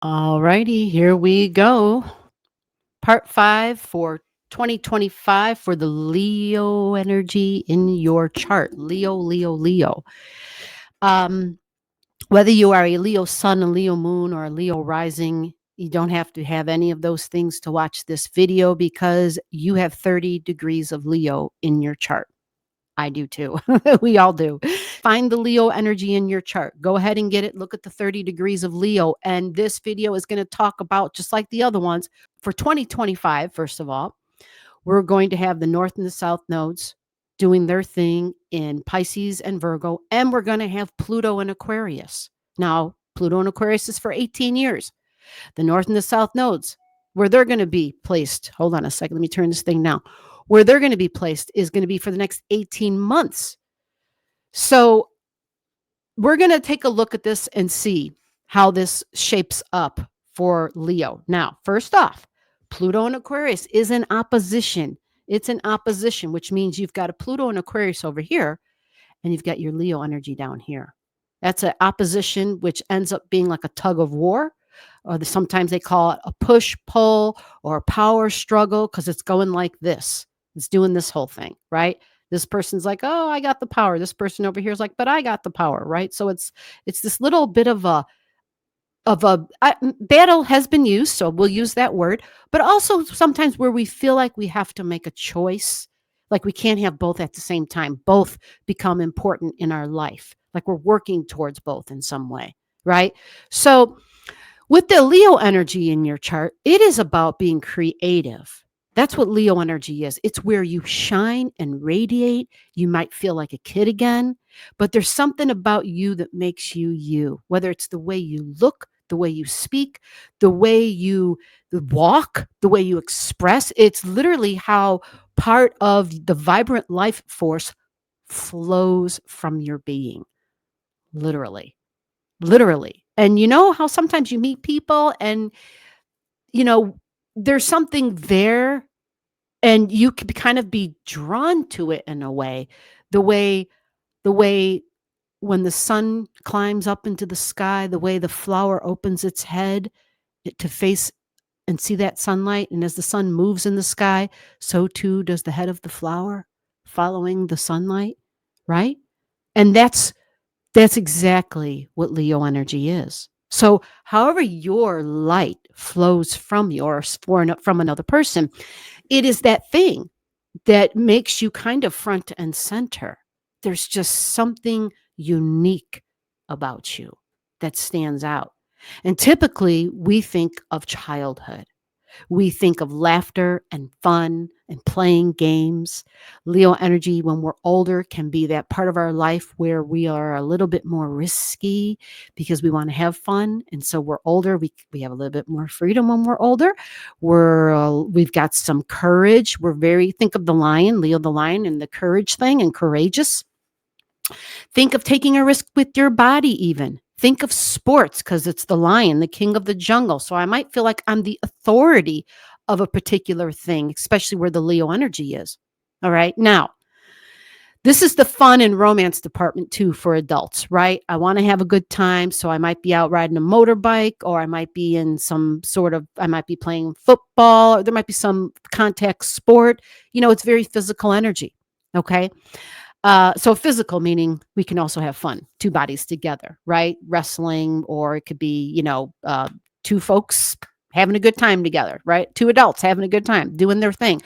All righty, here we go. Part 5 for 2025 for the Leo energy in your chart. Leo, Leo, Leo. Um, Whether you are a Leo sun, a Leo moon, or a Leo rising, you don't have to have any of those things to watch this video because you have 30 degrees of Leo in your chart. I do too. We all do. Find the Leo energy in your chart. Go ahead and get it. Look at the 30 degrees of Leo. And this video is going to talk about, just like the other ones, for 2025, first of all, we're going to have the North and the South nodes doing their thing in Pisces and Virgo. And we're going to have Pluto and Aquarius. Now, Pluto and Aquarius is for 18 years. The North and the South nodes, where they're going to be placed. Hold on a second. Let me turn this thing now. Where they're going to be placed is going to be for the next 18 months. So we're going to take a look at this and see how this shapes up for Leo. Now, first off, Pluto and Aquarius is in opposition. It's an opposition, which means you've got a Pluto and Aquarius over here, and you've got your Leo energy down here. That's an opposition, which ends up being like a tug of war. Or sometimes they call it a push-pull or a power struggle because it's going like this. It's doing this whole thing, right? This person's like, oh, I got the power. This person over here is like, but I got the power, right? So it's this little bit of a battle has been used, so we'll use that word, but also sometimes where we feel like we have to make a choice, like we can't have both at the same time. Both become important in our life, like we're working towards both in some way, right? So with the Leo energy in your chart, it is about being creative. That's what Leo energy is. It's where you shine and radiate. You might feel like a kid again, but there's something about you that makes you you, whether it's the way you look, the way you speak, the way you walk, the way you express. It's literally how part of the vibrant life force flows from your being, literally. Literally. And you know how sometimes you meet people and, you know, there's something there and you could kind of be drawn to it in a way, the way, the way when the sun climbs up into the sky, the way the flower opens its head to face and see that sunlight. And as the sun moves in the sky, so too does the head of the flower following the sunlight, right? And that's exactly what Leo energy is. So, however your light flows from you or from another person, it is that thing that makes you kind of front and center. There's just something unique about you that stands out. And typically, we think of childhood. We think of laughter and fun and playing games. Leo energy, when we're older, can be that part of our life where we are a little bit more risky because we want to have fun. And so we're older. We have a little bit more freedom when we're older. We've got some courage. Think of the lion, Leo the lion, and the courage thing and courageous. Think of taking a risk with your body, even. Think of sports because it's the lion, the king of the jungle. So I might feel like I'm the authority of a particular thing, especially where the Leo energy is. All right. Now, this is the fun and romance department too for adults, right? I want to have a good time. So I might be out riding a motorbike, or I might be in I might be playing football, or there might be some contact sport. You know, it's very physical energy. Okay. So physical, meaning we can also have fun, two bodies together, right? Wrestling, or it could be, two folks having a good time together, right? Two adults having a good time, doing their thing.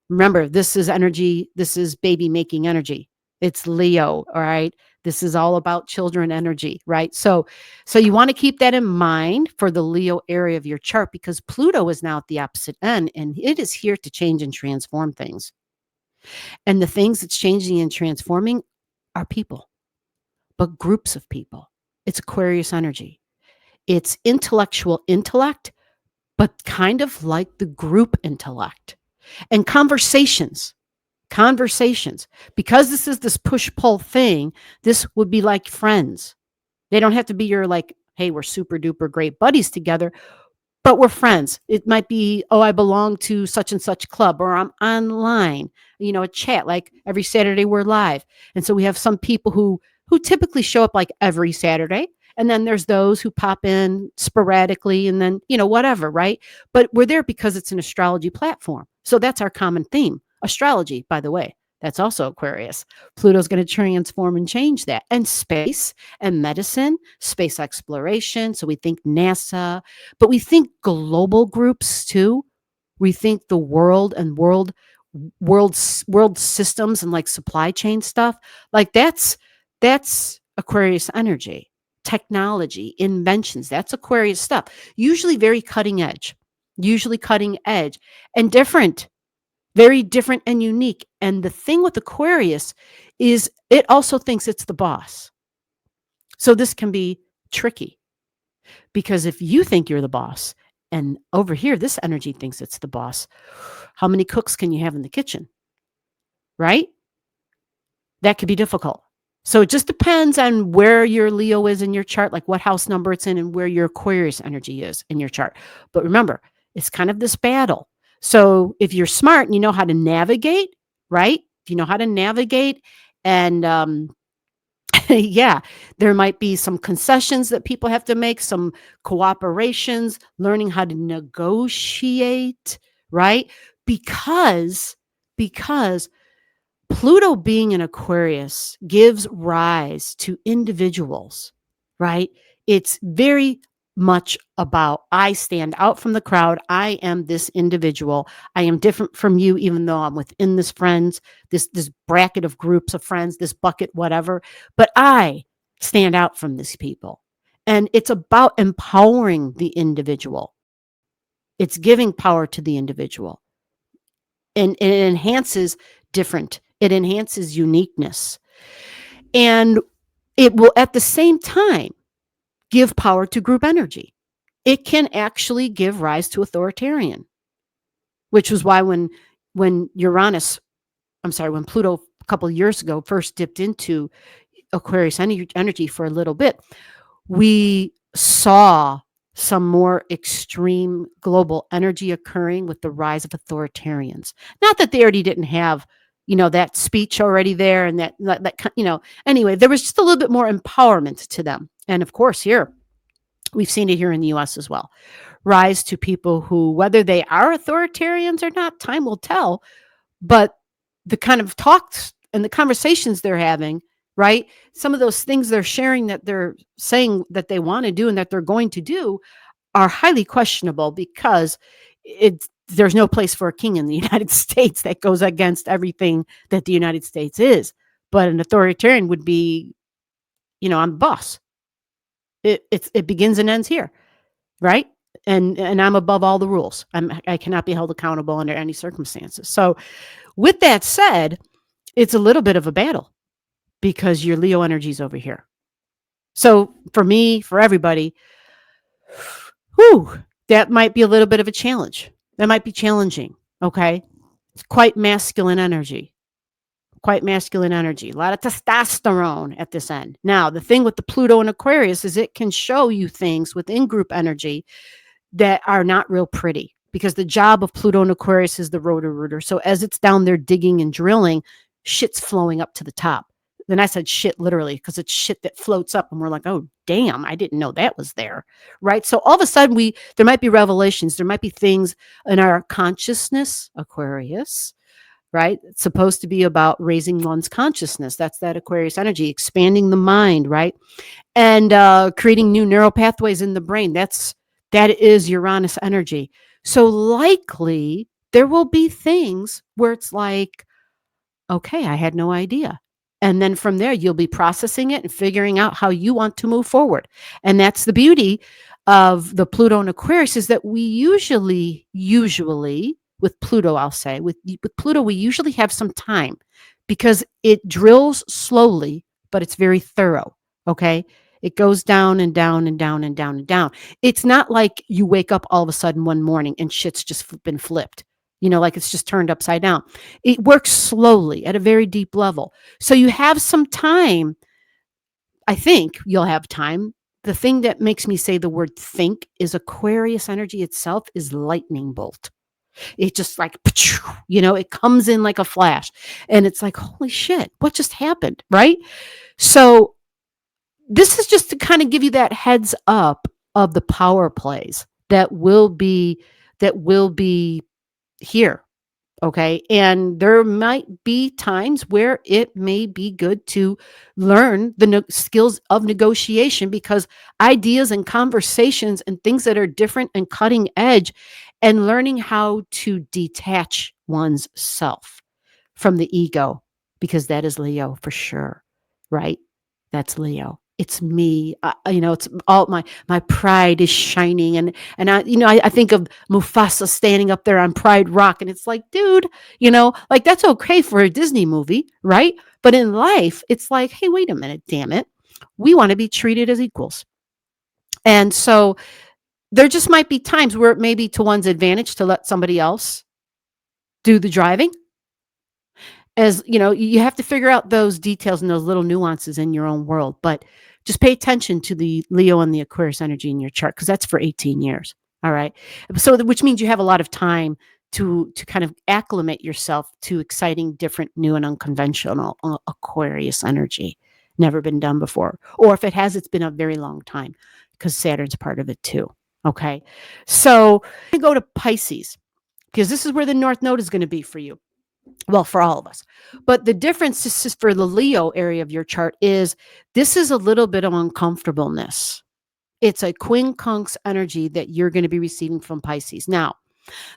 Remember, this is energy. This is baby making energy. It's Leo, all right? This is all about children energy, right? So you want to keep that in mind for the Leo area of your chart, because Pluto is now at the opposite end and it is here to change and transform things. And the things that's changing and transforming are people, but groups of people. It's Aquarius energy. It's intellectual intellect, but kind of like the group intellect. And conversations. Because this is this push-pull thing, this would be like friends. They don't have to be your like, hey, we're super duper great buddies together, but we're friends. It might be, oh, I belong to such and such club, or I'm online, a chat, like every Saturday we're live. And so we have some people who typically show up like every Saturday. And then there's those who pop in sporadically and then, whatever, right? But we're there because it's an astrology platform. So that's our common theme. Astrology, by the way, that's also Aquarius. Pluto's going to transform and change that. And space and medicine, space exploration. So we think NASA, but we think global groups too. We think the world and world systems and like supply chain stuff. Like that's Aquarius energy. Technology, inventions, that's Aquarius stuff. Usually very cutting edge. Usually cutting edge and different, very different and unique. And the thing with Aquarius is it also thinks it's the boss. So this can be tricky because if you think you're the boss and over here, this energy thinks it's the boss, how many cooks can you have in the kitchen? Right? That could be difficult. So it just depends on where your Leo is in your chart, like what house number it's in and where your Aquarius energy is in your chart. But remember, it's kind of this battle. So if you're smart and you know how to navigate, right? If you know how to navigate and yeah, there might be some concessions that people have to make, some cooperations, learning how to negotiate, right? Because Pluto being in Aquarius gives rise to individuals, right? It's very much about I stand out from the crowd. I am this individual. I am different from you, even though I'm within this friends, this bracket of groups of friends, this bucket, whatever. But I stand out from these people. And it's about empowering the individual. It's giving power to the individual. And it enhances different. It enhances uniqueness. And it will at the same time give power to group energy. It can actually give rise to authoritarian, which was why when when Pluto a couple of years ago first dipped into Aquarius energy for a little bit, we saw some more extreme global energy occurring with the rise of authoritarians. Not that they already didn't have, that speech already there and that anyway, there was just a little bit more empowerment to them. And of course, here, we've seen it here in the US as well. Rise to people who, whether they are authoritarians or not, time will tell, but the kind of talks and the conversations they're having, right? Some of those things they're sharing that they're saying that they want to do and that they're going to do are highly questionable because there's no place for a king in the United States that goes against everything that the United States is. But an authoritarian would be, I'm the boss. It begins and ends here, right? And I'm above all the rules. I cannot be held accountable under any circumstances. So with that said, it's a little bit of a battle because your Leo energy is over here. So for me, for everybody, that might be a little bit of a challenge. That might be challenging. Okay. It's quite masculine energy. A lot of testosterone at this end. Now, the thing with the Pluto and Aquarius is it can show you things within group energy that are not real pretty because the job of Pluto and Aquarius is the rotor-rooter. So as it's down there digging and drilling, shit's flowing up to the top. Then I said shit literally because it's shit that floats up and we're like, oh, damn, I didn't know that was there, right? So all of a sudden there might be revelations. There might be things in our consciousness, Aquarius, right? It's supposed to be about raising one's consciousness. That's that Aquarius energy, expanding the mind, right? And creating new neural pathways in the brain. That is Uranus energy. So likely there will be things where it's like, okay, I had no idea. And then from there, you'll be processing it and figuring out how you want to move forward. And that's the beauty of the Pluto and Aquarius is that we usually with Pluto, I'll say, with Pluto, we usually have some time because it drills slowly, but it's very thorough. Okay. It goes down and down and down and down and down. It's not like you wake up all of a sudden one morning and shit's just been flipped, like it's just turned upside down. It works slowly at a very deep level. So you have some time. I think you'll have time. The thing that makes me say the word think is Aquarius energy itself is lightning bolt. It just like, it comes in like a flash and it's like, holy shit, what just happened? Right. So this is just to kind of give you that heads up of the power plays that will be here. Okay. And there might be times where it may be good to learn the skills of negotiation, because ideas and conversations and things that are different and cutting edge, and learning how to detach one's self from the ego, because that is Leo for sure, right? That's Leo. It's me. It's all my pride is shining, and I think of Mufasa standing up there on Pride Rock, and it's like, dude, like that's okay for a Disney movie, right? But in life, it's like, hey, wait a minute, damn it, we want to be treated as equals, and so there just might be times where it may be to one's advantage to let somebody else do the driving. As you have to figure out those details and those little nuances in your own world, but just pay attention to the Leo and the Aquarius energy in your chart, because that's for 18 years. All right. So which means you have a lot of time to kind of acclimate yourself to exciting, different, new, and unconventional Aquarius energy. Never been done before, or if it has, it's been a very long time, because Saturn's part of it too. Okay. So we go to Pisces, because this is where the North Node is going to be for you. Well, for all of us. But the difference is for the Leo area of your chart is this is a little bit of uncomfortableness. It's a quincunx energy that you're going to be receiving from Pisces. Now,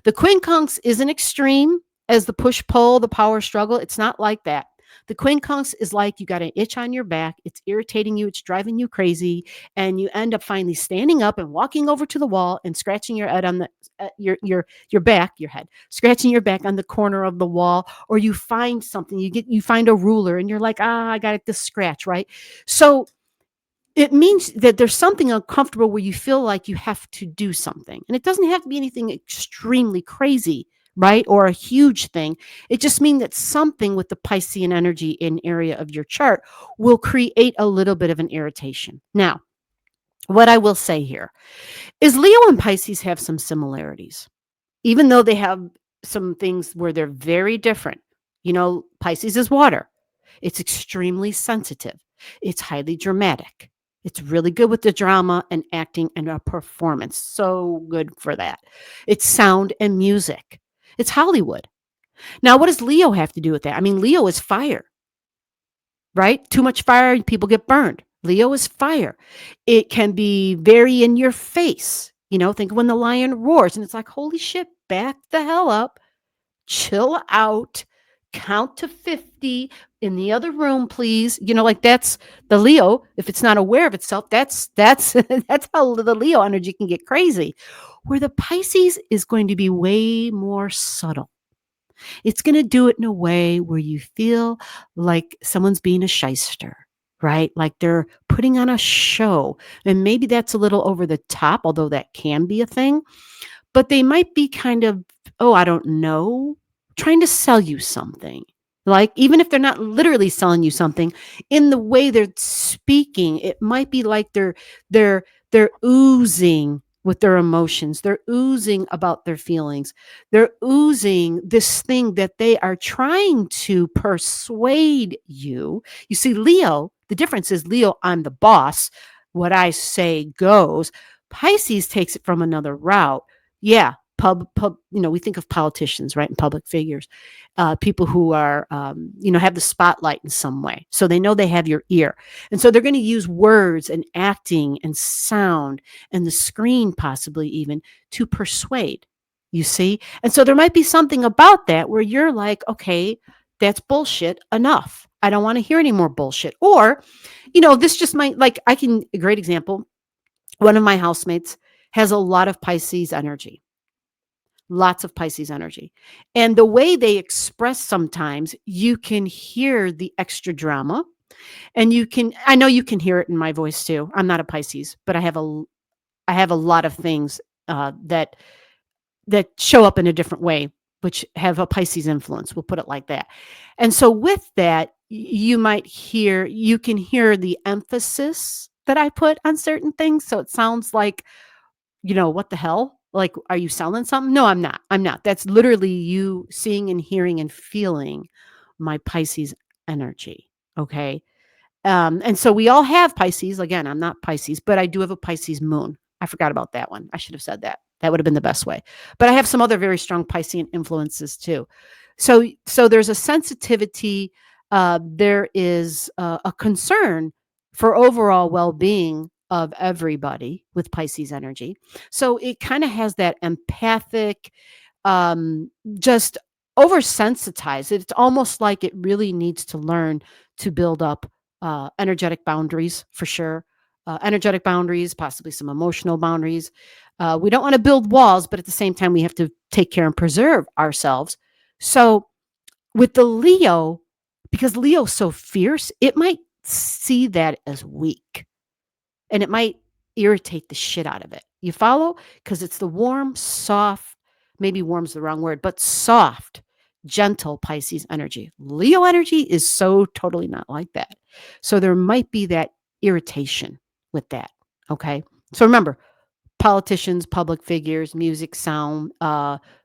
the quincunx isn't extreme as the push-pull, the power struggle. It's not like that. The quincunx is like you got an itch on your back. It's irritating you. It's driving you crazy. And you end up finally standing up and walking over to the wall and scratching your head on the your head, scratching your back on the corner of the wall, or you find something, you find a ruler and you're like, I got this scratch, right? So it means that there's something uncomfortable where you feel like you have to do something. And it doesn't have to be anything extremely crazy, right? Or a huge thing. It just means that something with the Piscean energy in area of your chart will create a little bit of an irritation. Now, what I will say here is Leo and Pisces have some similarities, even though they have some things where they're very different. Pisces is water. It's extremely sensitive. It's highly dramatic. It's really good with the drama and acting and a performance. So good for that. It's sound and music. It's Hollywood. Now, what does Leo have to do with that? I mean, Leo is fire, right? Too much fire and people get burned. Leo is fire. It can be very in your face. Think when the lion roars and it's like, holy shit, back the hell up, chill out, count to 50 in the other room, please. Like that's the Leo. If it's not aware of itself, that's that's how the Leo energy can get crazy. Where the Pisces is going to be way more subtle. It's going to do it in a way where you feel like someone's being a shyster, right? Like they're putting on a show. And maybe that's a little over the top, although that can be a thing. But they might be kind of, oh, I don't know, trying to sell you something. Like, even if they're not literally selling you something, in the way they're speaking, it might be like they're oozing with their emotions. They're oozing about their feelings. They're oozing this thing that they are trying to persuade you. You see, Leo, the difference is Leo, I'm the boss. What I say goes. Pisces takes it from another route. Yeah, we think of politicians, right, and public figures, people who are, have the spotlight in some way. So they know they have your ear. And so they're going to use words and acting and sound and the screen possibly even to persuade, you see? And so there might be something about that where you're like, okay, that's bullshit enough. I don't want to hear any more bullshit. Or, this just might, like, a great example. One of my housemates has a lot of Pisces energy. Lots of Pisces energy. And the way they express sometimes, you can hear the extra drama, and I know you can hear it in my voice too. I'm not a Pisces, but I have a lot of things that show up in a different way, which have a Pisces influence. We'll put it like that. And so with that, you can hear the emphasis that I put on certain things. So it sounds like, what the hell? Like, are you selling something? No, I'm not. I'm not. That's literally you seeing and hearing and feeling my Pisces energy. Okay. And so we all have Pisces. Again, I'm not Pisces, but I do have a Pisces moon. I forgot about that one. I should have said that. That would have been the best way. But I have some other very strong Piscean influences too. So there's a sensitivity. There is a concern for overall well-being of everybody with Pisces energy. So it kind of has that empathic, just oversensitized. It's almost like it really needs to learn to build up energetic boundaries for sure. Energetic boundaries, possibly some emotional boundaries. We don't want to build walls, but at the same time, we have to take care and preserve ourselves. So with the Leo, because Leo's so fierce, it might see that as weak and it might irritate the shit out of it. You follow? Because it's the warm, soft, maybe warm's the wrong word, but soft, gentle Pisces energy. Leo energy is so totally not like that. So there might be that irritation with that. Okay. So remember, politicians, public figures, music, sound,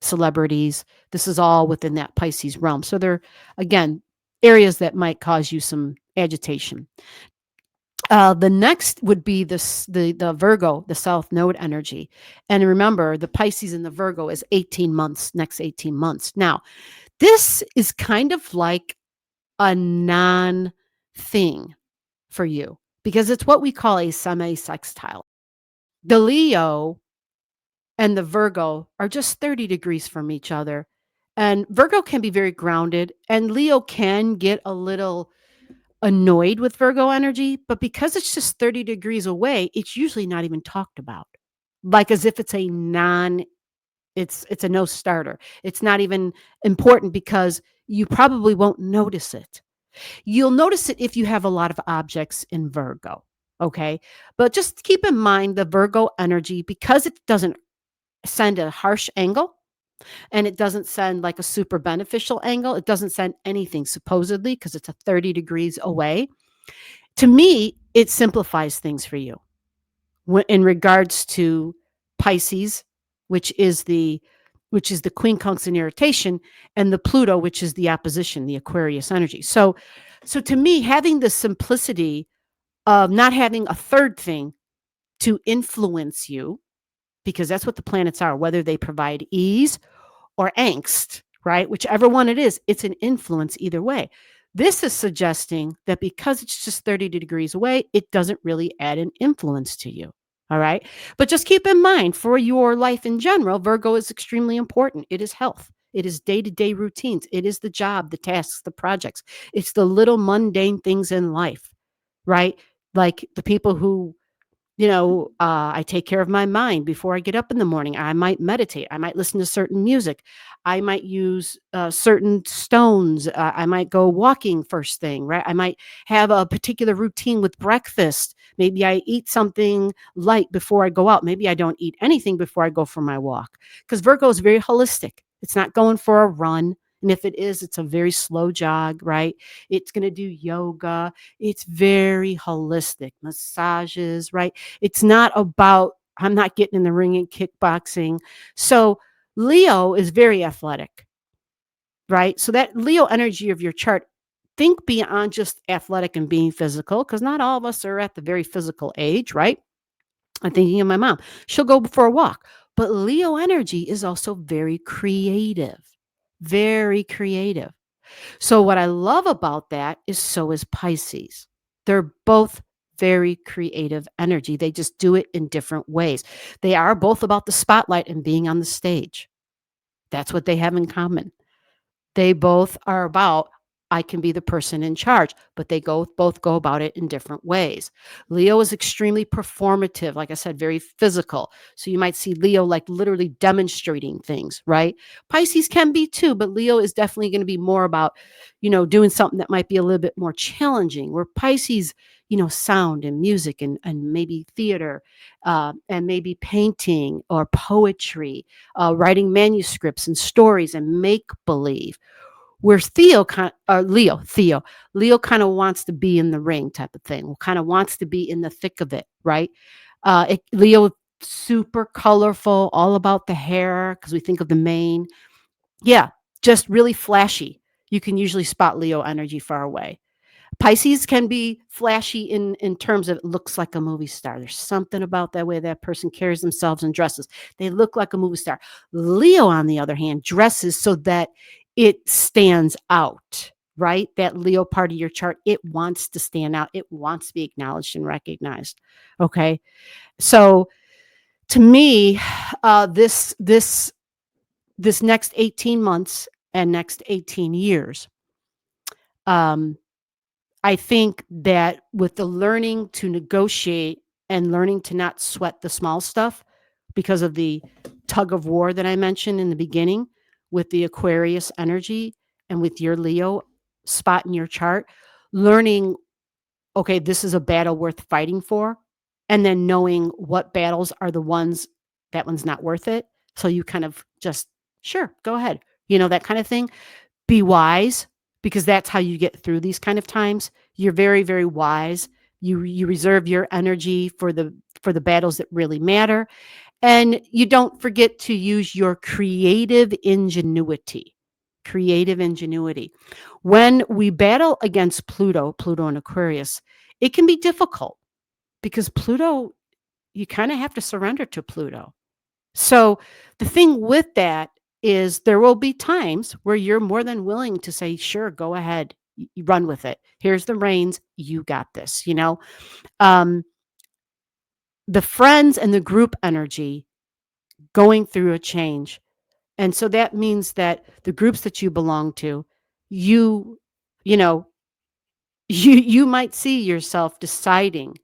celebrities, this is all within that Pisces realm. So they're, again, areas that might cause you some agitation. The next would be the Virgo, the South Node energy. And remember, the Pisces and the Virgo is 18 months, next 18 months. Now, this is kind of like a non thing for you because it's what we call a semi sextile. The Leo and the Virgo are just 30 degrees from each other. And Virgo can be very grounded, and Leo can get a little annoyed with Virgo energy, but because it's just 30 degrees away, it's usually not even talked about. Like as if it's a non it's a no starter. It's not even important because you probably won't notice it. You'll notice it if you have a lot of objects in Virgo, okay? But just keep in mind the Virgo energy because it doesn't send a harsh angle and it doesn't send like a super beneficial angle. It doesn't send anything supposedly because it's a 30 degrees away. To me, it simplifies things for you in regards to Pisces, which is the quincunx and irritation, and the Pluto, which is the opposition, the Aquarius energy. So to me, having the simplicity of not having a third thing to influence you, because that's what the planets are, whether they provide ease or angst, right? Whichever one it is, it's an influence either way. This is suggesting that because it's just 30 degrees away, it doesn't really add an influence to you. All right. But just keep in mind for your life in general, Virgo is extremely important. It is health. It is day to day routines. It is the job, the tasks, the projects. It's the little mundane things in life, right? Like the people who I take care of my mind before I get up in the morning. I might meditate. I might listen to certain music. I might use certain stones. I might go walking first thing, right? I might have a particular routine with breakfast. Maybe I eat something light before I go out. Maybe I don't eat anything before I go for my walk. Because Virgo is very holistic. It's not going for a run. And if it is, it's a very slow jog, right? It's going to do yoga. It's very holistic, massages, right? It's not about, I'm not getting in the ring and kickboxing. So Leo is very athletic, right? So that Leo energy of your chart, think beyond just athletic and being physical, because not all of us are at the very physical age, right? I'm thinking of my mom. She'll go for a walk. But Leo energy is also very creative, very creative. So what I love about that is so is Pisces. They're both very creative energy. They just do it in different ways. They are both about the spotlight and being on the stage. That's what they have in common. They both are about, I can be the person in charge, but they both go about it in different ways. Leo is extremely performative, like I said, very physical. So you might see Leo like literally demonstrating things, right? Pisces can be too, but Leo is definitely going to be more about, doing something that might be a little bit more challenging, where Pisces, sound and music and maybe theater and maybe painting or poetry, writing manuscripts and stories and make believe. Where Leo kind of wants to be in the ring type of thing, kind of wants to be in the thick of it, right? Leo, super colorful, all about the hair, because we think of the mane. Yeah, just really flashy. You can usually spot Leo energy far away. Pisces can be flashy in terms of it looks like a movie star. There's something about that way that person carries themselves and dresses. They look like a movie star. Leo, on the other hand, dresses so that it stands out, right? That Leo part of your chart, it wants to stand out. It wants to be acknowledged and recognized. Okay. So to me, this next 18 months and next 18 years, um, I think that with the learning to negotiate and learning to not sweat the small stuff because of the tug of war that I mentioned in the beginning with the Aquarius energy and with your Leo spot in your chart, learning, okay, this is a battle worth fighting for, and then knowing what battles are the ones that one's not worth it. So you kind of just, sure, go ahead, that kind of thing. Be wise, because that's how you get through these kind of times. You're very, very wise. You reserve your energy for the battles that really matter, and you don't forget to use your creative ingenuity. Creative ingenuity. When we battle against Pluto and Aquarius, it can be difficult because Pluto, you kind of have to surrender to Pluto. So the thing with that is there will be times where you're more than willing to say, sure, go ahead, you run with it. Here's the reins. You got this, um, the friends and the group energy going through a change. And so that means that the groups that you belong to, you, you know, you might see yourself deciding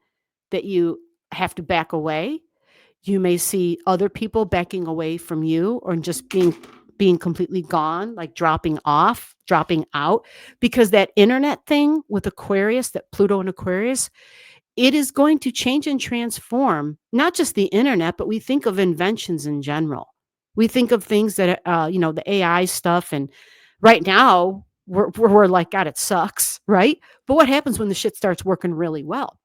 that you have to back away. You may see other people backing away from you or just being completely gone, like dropping off, dropping out, because that internet thing with Aquarius, that Pluto and Aquarius, it is going to change and transform not just the internet, but we think of inventions in general. We think of things that the AI stuff, and right now we're like, God, it sucks, right? But what happens when the shit starts working really well?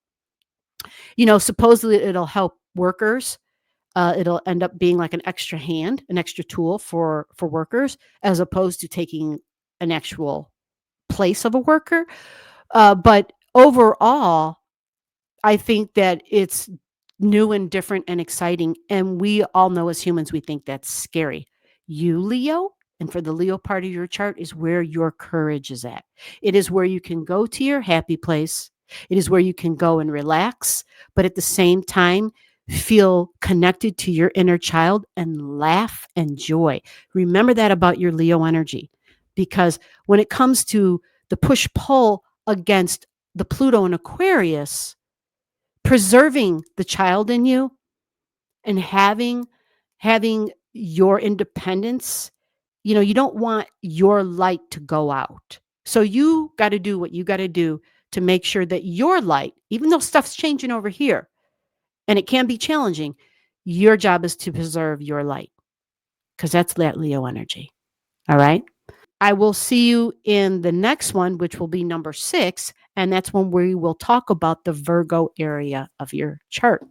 Supposedly it'll help workers. It'll end up being like an extra hand, an extra tool for workers, as opposed to taking an actual place of a worker. But overall, I think that it's new and different and exciting. And we all know as humans, we think that's scary. You, Leo, and for the Leo part of your chart is where your courage is at. It is where you can go to your happy place. It is where you can go and relax, but at the same time, feel connected to your inner child and laugh and joy. Remember that about your Leo energy, because when it comes to the push pull against the Pluto and Aquarius, preserving the child in you and having your independence, you don't want your light to go out. So you got to do what you got to do to make sure that your light, even though stuff's changing over here and it can be challenging, your job is to preserve your light, because that's that Leo energy. All right. I will see you in the next one, which will be number 6. And that's when we will talk about the Virgo area of your chart.